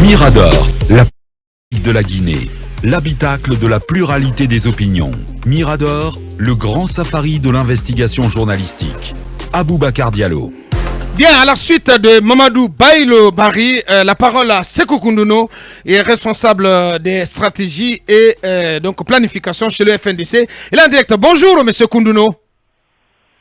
Mirador, la de la Guinée, l'habitacle de la pluralité des opinions. Mirador, le grand safari de l'investigation journalistique. Aboubacar Diallo. Bien, à la suite de Mamadou Bailo Barry, la parole à Sekou Koundouno, est responsable des stratégies et donc planification chez le FNDC. Il est en direct. Bonjour, monsieur Koundouno.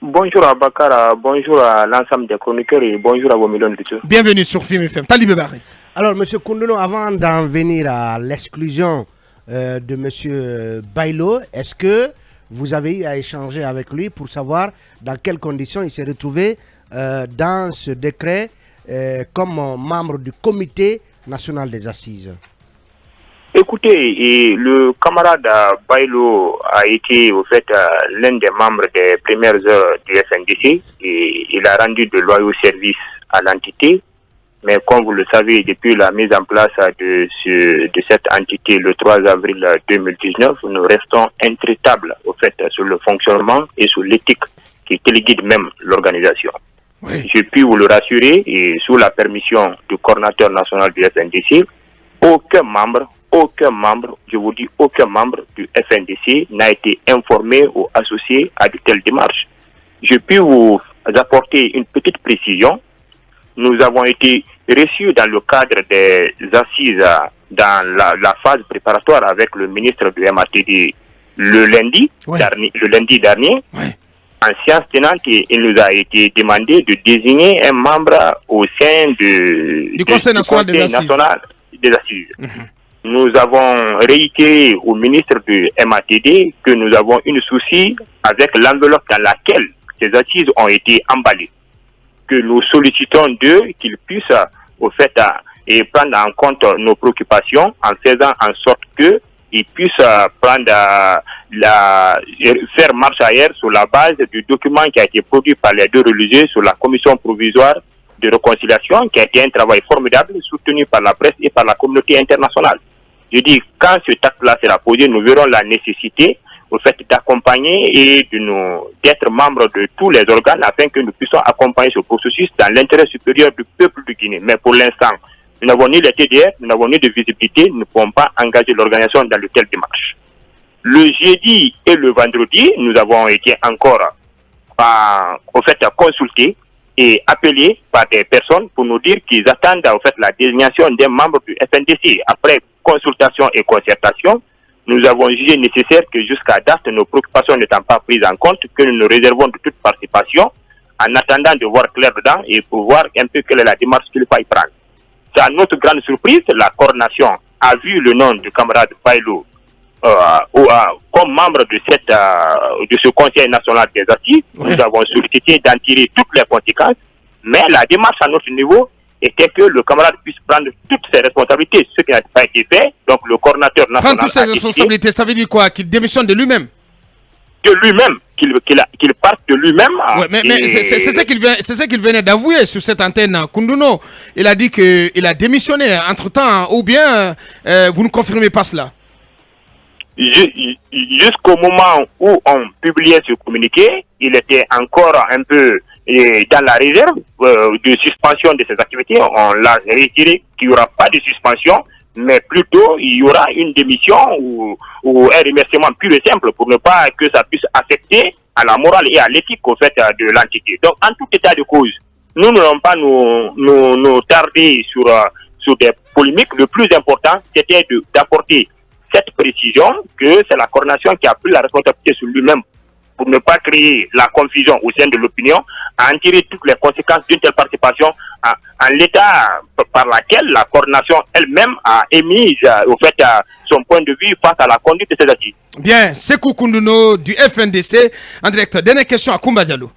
Bonjour à Bakara, bonjour à l'ensemble des chroniqueurs et bonjour à vos millions de tous. Bienvenue sur Film FM. Talibé Barry. Alors, monsieur Koundouno, avant d'en venir à l'exclusion de monsieur Bailo, est-ce que vous avez eu à échanger avec lui pour savoir dans quelles conditions il s'est retrouvé dans ce décret comme membre du comité national des assises? Écoutez, le camarade Bailo a été au fait l'un des membres des premières heures du FNDC et il a rendu de loyaux services à l'entité. Mais comme vous le savez, depuis la mise en place de cette entité le 3 avril 2019, nous restons intraitables au fait sur le fonctionnement et sur l'éthique qui téléguide même l'organisation. Oui. Je puis vous le rassurer et sous la permission du coordinateur national du FNDC, aucun membre, je vous dis aucun membre du FNDC n'a été informé ou associé à de telles démarches. Je puis vous apporter une petite précision. Nous avons été reçus dans le cadre des assises dans la phase préparatoire avec le ministre du MATD le lundi dernier. Oui. En séance tenante, il nous a été demandé de désigner un membre au sein du Conseil national des assises. Mm-hmm. Nous avons réitéré au ministre du MATD que nous avons une souci avec l'enveloppe dans laquelle ces assises ont été emballées. Que nous sollicitons d'eux qu'ils puissent au fait et prendre en compte nos préoccupations en faisant en sorte qu'ils puissent faire marche arrière sur la base du document qui a été produit par les deux religieux sur la commission provisoire de réconciliation, qui a été un travail formidable soutenu par la presse et par la communauté internationale. Je dis, quand ce acte-là sera posé, nous verrons la nécessité au fait d'accompagner et d'être membres de tous les organes afin que nous puissions accompagner ce processus dans l'intérêt supérieur du peuple du Guinée. Mais pour l'instant, nous n'avons ni les TDR, nous n'avons ni de visibilité, nous ne pouvons pas engager l'organisation dans de telles démarches. Le jeudi et le vendredi, nous avons été encore consultés et appelés par des personnes pour nous dire qu'ils attendent la désignation d'un membre du FNDC. Après consultation et concertation, nous avons jugé nécessaire que jusqu'à date, nos préoccupations n'étant pas prises en compte, que nous nous réservons de toute participation en attendant de voir clair dedans et pour voir un peu quelle est la démarche qu'il faut y prendre. À notre grande surprise, la coordination a vu le nom du camarade Bailo comme membre de ce Conseil national des assises. Oui. Nous avons sollicité d'en tirer toutes les conséquences, mais la démarche à notre niveau était que le camarade puisse prendre toutes ses responsabilités, ce qui n'a pas été fait. Donc le coordinateur national... Prendre toutes ses responsabilités, ça veut dire quoi? Qu'il démissionne de lui-même? De lui-même, qu'il parte de lui-même. Ouais, mais c'est ce qu'il venait d'avouer sur cette antenne, Koundouno. Il a dit qu'il a démissionné entre-temps, ou bien vous ne confirmez pas cela? Jusqu'au moment où on publiait ce communiqué, il était encore un peu dans la réserve de suspension de ses activités. On l'a retiré qu'il n'y aura pas de suspension, mais plutôt il y aura une démission ou un remerciement pur et simple pour ne pas que ça puisse affecter à la morale et à l'éthique au fait de l'entité. Donc en tout état de cause, nous n'allons pas nous tarder sur des polémiques. Le plus important, c'était d'apporter cette précision que c'est la coordination qui a pris la responsabilité sur lui-même pour ne pas créer la confusion au sein de l'opinion, à en tirer toutes les conséquences d'une telle participation en l'état par laquelle la coordination elle-même a émis son point de vue face à la conduite de ces assises. Bien, Sekou Koundouno du FNDC, en direct. Dernière question à Koumba Diallo.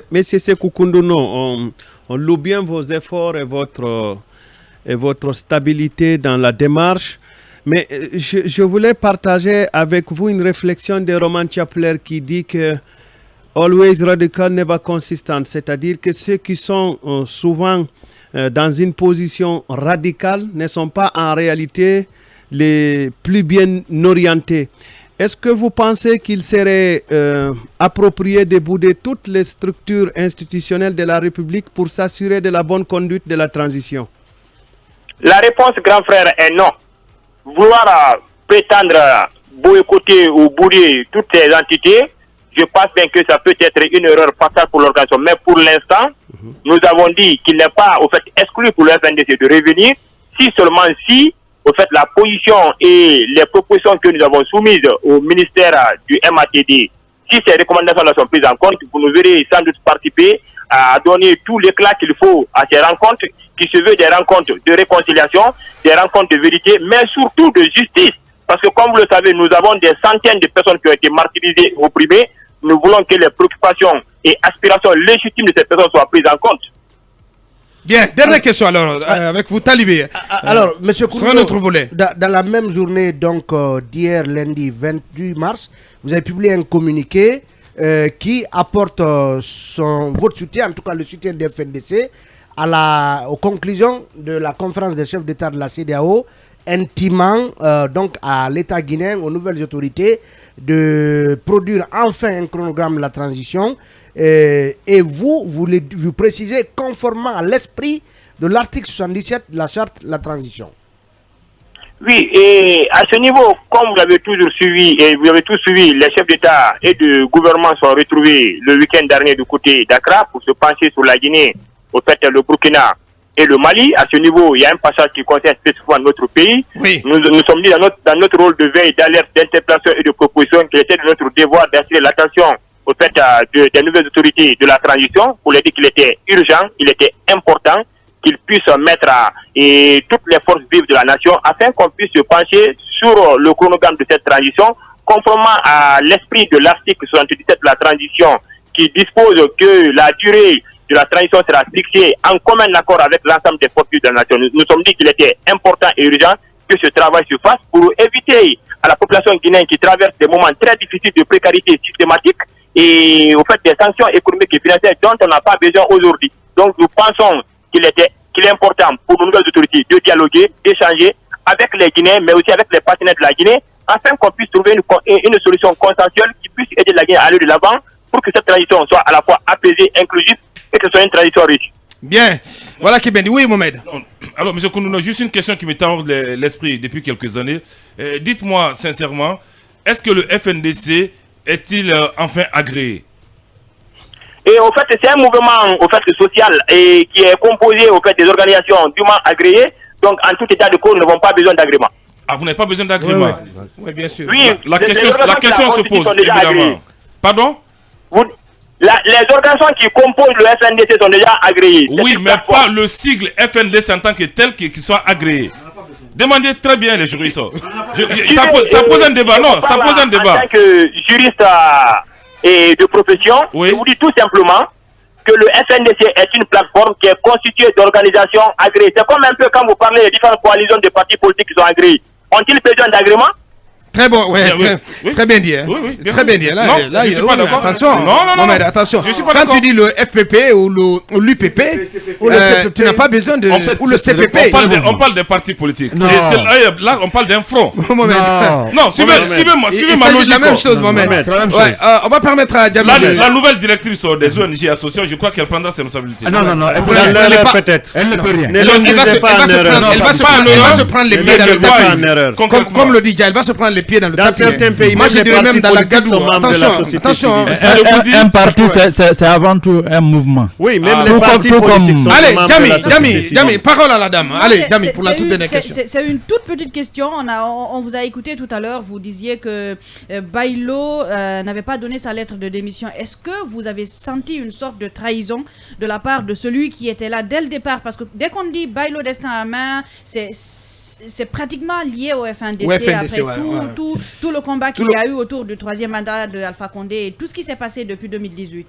Monsieur Sekou Koundouno, on loue bien vos efforts et votre stabilité dans la démarche. Mais je voulais partager avec vous une réflexion de Roman Chapler qui dit que always radical, never consistent, c'est-à-dire que ceux qui sont souvent dans une position radicale ne sont pas en réalité les plus bien orientés. Est-ce que vous pensez qu'il serait approprié de bouder toutes les structures institutionnelles de la République pour s'assurer de la bonne conduite de la transition? La réponse, grand frère, est non. Vouloir prétendre boycotter ou bourrer toutes ces entités, je pense bien que ça peut être une erreur fatale pour l'organisation. Mais pour l'instant, nous avons dit qu'il n'est pas au fait exclu pour le FNDC de revenir, si seulement si au fait la position et les propositions que nous avons soumises au ministère du MATD, si ces recommandations-là sont prises en compte, vous nous verrez sans doute participer à donner tout l'éclat qu'il faut à ces rencontres, qui se veulent des rencontres de réconciliation, des rencontres de vérité, mais surtout de justice. Parce que comme vous le savez, nous avons des centaines de personnes qui ont été martyrisées, opprimées. Nous voulons que les préoccupations et aspirations légitimes de ces personnes soient prises en compte. Bien, dernière question alors, avec vous, Talibé. Alors, monsieur Sur un autre volet. dans la même journée, donc d'hier, lundi 28 mars, vous avez publié un communiqué qui apporte votre soutien, en tout cas le soutien des FNDC, aux conclusions de la conférence des chefs d'État de la CEDEAO, intimant donc à l'État guinéen, aux nouvelles autorités, de produire enfin un chronogramme de la transition. Et vous précisez conformément à l'esprit de l'article 77 de la charte de la transition. Oui, et à ce niveau, comme vous avez toujours suivi, et vous avez tous suivi, les chefs d'État et de gouvernement sont retrouvés le week-end dernier du côté d'Accra pour se pencher sur la Guinée, au fait le Burkina et le Mali. À ce niveau, il y a un passage qui concerne spécifiquement notre pays. Oui. Nous sommes dit dans notre rôle de veille, d'alerte, d'interpellation et de proposition qu'il était de notre devoir d'attirer l'attention au fait des nouvelles autorités de la transition pour leur dire qu'il était urgent, il était important qu'ils puissent mettre et toutes les forces vives de la nation afin qu'on puisse se pencher sur le chronogramme de cette transition conformément à l'esprit de l'article 77 de la transition qui dispose que la durée de la transition sera fixée en commun accord avec l'ensemble des forces vives de la nation. Nous sommes dit qu'il était important et urgent que ce travail se fasse pour éviter à la population guinéenne qui traverse des moments très difficiles de précarité systématique et au fait des sanctions économiques et financières dont on n'a pas besoin aujourd'hui. Donc nous pensons qu'il est important pour nos nouvelles autorités de dialoguer, d'échanger avec les Guinéens, mais aussi avec les partenaires de la Guinée, afin qu'on puisse trouver une solution consensuelle qui puisse aider la Guinée à aller de l'avant pour que cette transition soit à la fois apaisée, inclusive et que ce soit une transition riche. Bien, voilà qui est bien dit. Oui, Mohamed. Alors, M. Koundouno, juste une question qui me tend l'esprit depuis quelques années. Dites-moi sincèrement, est-ce que le FNDC est-il enfin agréé? Et au fait, c'est un mouvement au fait, social et qui est composé au fait des organisations dûment agréées. Donc, en tout état de cause, nous n'avons pas besoin d'agrément. Ah, vous n'avez pas besoin d'agrément? Oui, bien sûr. Oui, La question se pose, évidemment. Agréées. Pardon? Les organisations qui composent le FNDC sont déjà agréées. Oui, mais pas le sigle FNDC en tant que tel qui soit agréé. Demandez très bien les juristes. Ça pose un débat, non? Ça pose un débat. En tant que juriste et de profession, oui. Je vous dis tout simplement que le FNDC est une plateforme qui est constituée d'organisations agréées. C'est comme un peu quand vous parlez des différentes coalitions de partis politiques qui sont agréés. Ont-ils besoin d'agrément? Très bon, très bien dit. Hein. Oui, très bien dit. Là, je suis pas d'accord. Attention, non, mais attention. Je suis pas quand tu dis le FPP ou l'UPP, tu n'as pas besoin de. Ou le CPP. On parle des partis politiques. Non. Et là, on parle d'un front. Non, suivez-moi. C'est la même chose, Mohamed. On va permettre à Djamil. La nouvelle directrice des ONG associations, je crois qu'elle prendra ses responsabilités. Non. Peut-être. Elle ne peut rien. Ne laissez pas en erreur. Elle va se prendre les pieds dans le tapis. Comme le dit Dja, elle va se prendre les pieds dans le tapis. Dans certains pays, moi je dirais même dans la Gadou. Attention. Un parti, c'est avant tout un mouvement. Oui, même les partis politiques sont allez, membres de la société Jamy, parole à la dame. Allez, Jamy, pour la toute dernière question. C'est une toute petite question. On vous a écouté tout à l'heure. Vous disiez que Bailo n'avait pas donné sa lettre de démission. Est-ce que vous avez senti une sorte de trahison de la part de celui qui était là dès le départ? Parce que dès qu'on dit Bailo destin à main, c'est pratiquement lié au FNDC, après tout le combat qu'il y a eu autour du troisième mandat de Alpha Condé et tout ce qui s'est passé depuis 2018.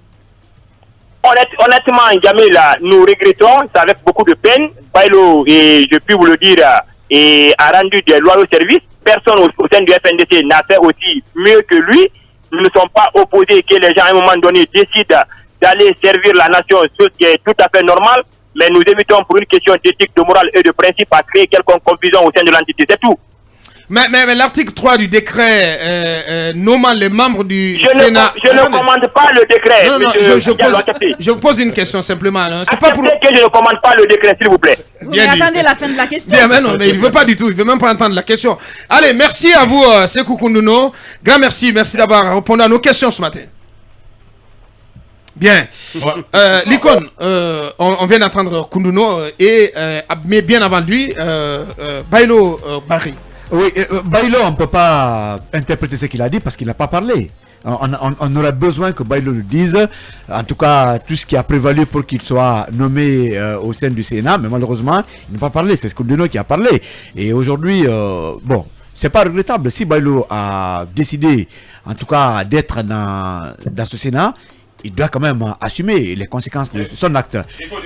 Honnêtement, Jamil, nous regrettons, c'est avec beaucoup de peine. Bailo, et je puis vous le dire, a rendu des loyaux services. Personne au sein du FNDC n'a fait aussi mieux que lui. Nous ne sommes pas opposés que les gens à un moment donné décident d'aller servir la nation, ce qui est tout à fait normal. Mais nous évitons pour une question d'éthique, de morale et de principe à créer quelconque confusion au sein de l'entité. C'est tout. Mais l'article 3 du décret nommant les membres du Sénat... Je ne commande pas le décret. Non, je vous pose une question simplement. C'est pas pour... que je ne commande pas le décret, s'il vous plaît. Mais attendez la fin de la question. Bien, mais non, mais il ne veut pas du tout. Il ne veut même pas entendre la question. Allez, merci à vous, Sekou Koundouno. Grand merci. Merci d'avoir répondu à nos questions ce matin. Bien. L'icône, on vient d'entendre Koundouno mais bien avant lui, Bailo Barry. Oui, Bailo, on ne peut pas interpréter ce qu'il a dit parce qu'il n'a pas parlé. On aurait besoin que Bailo le dise, en tout cas tout ce qui a prévalu pour qu'il soit nommé au sein du Sénat, mais malheureusement il n'a pas parlé, c'est Koundouno qui a parlé. Et aujourd'hui, bon, c'est pas regrettable si Bailo a décidé en tout cas d'être dans ce Sénat. Il doit quand même assumer les conséquences de son acte.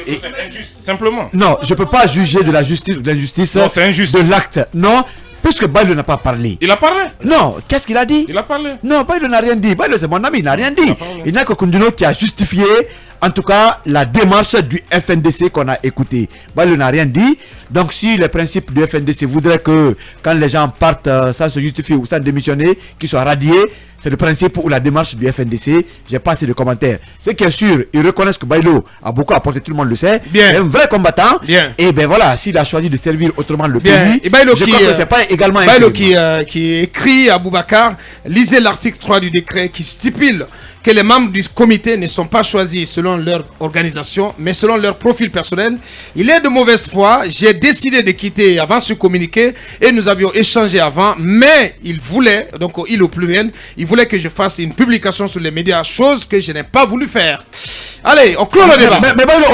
C'est injuste, simplement. Non, je ne peux pas juger de la justice ou de l'injustice de l'acte. Non, puisque Bailo n'a pas parlé. Il a parlé. Non, qu'est-ce qu'il a dit? Il a parlé. Non, Bailo n'a rien dit. Bailo, c'est mon ami, il n'a rien dit. Il n'y a que Koundouno qui a justifié, en tout cas, la démarche du FNDC qu'on a écouté. Bailo n'a rien dit. Donc, si les principes du FNDC voudraient que quand les gens partent sans se justifier ou sans démissionner, qu'ils soient radiés, c'est le principe ou la démarche du FNDC. J'ai pas assez de commentaires. Ce qui est sûr, ils reconnaissent que Bailo a beaucoup apporté, tout le monde le sait. Bien. C'est un vrai combattant. Bien. Et ben voilà, s'il a choisi de servir autrement le Bien. pays, Et Bailo je crois que c'est pas également un Bailo crime. qui écrit à Boubacar, lisez l'article 3 du décret qui stipule que les membres du comité ne sont pas choisis selon leur organisation, mais selon leur profil personnel. Il est de mauvaise foi. J'ai décidé de quitter avant ce communiqué et nous avions échangé avant, mais il voulait, donc il au pluriel, il voulait que je fasse une publication sur les médias, chose que je n'ai pas voulu faire. Allez, on clôt le débat. Mais Bailo,